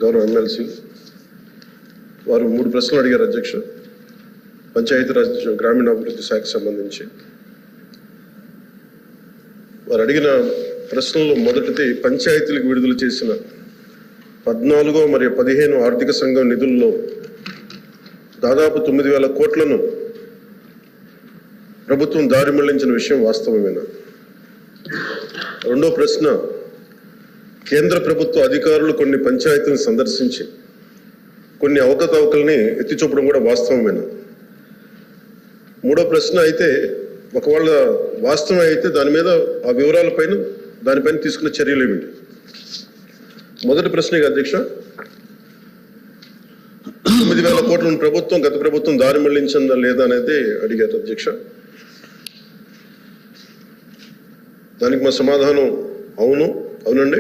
గౌరవ ఎమ్మెల్సీ వారు 3 ప్రశ్నలు అడిగారు అధ్యక్ష. పంచాయతీరాజ్ గ్రామీణాభివృద్ధి శాఖకు సంబంధించి వారు అడిగిన ప్రశ్నల్లో మొదటిది పంచాయతీలకు విడుదల చేసిన 14 మరియు 15 ఆర్థిక సంఘం నిధుల్లో దాదాపు 9,000 కోట్లను ప్రభుత్వం దారి మళ్లించిన విషయం వాస్తవమేనా? రెండో ప్రశ్న, కేంద్ర ప్రభుత్వ అధికారులు కొన్ని పంచాయతీలను సందర్శించి కొన్ని అవకతవకల్ని ఎత్తి చూపడం కూడా వాస్తవమేనా? మూడో ప్రశ్న అయితే ఒకవేళ వాస్తవం అయితే దాని మీద ఆ వివరాలపైన దానిపైన తీసుకున్న చర్యలు ఏమిటి? మొదటి ప్రశ్న అధ్యక్ష, 9,000 కోట్లను గత ప్రభుత్వం దారి మళ్లించిందా లేదా అనేది అడిగారు అధ్యక్ష. దానికి మా సమాధానం అవునండి.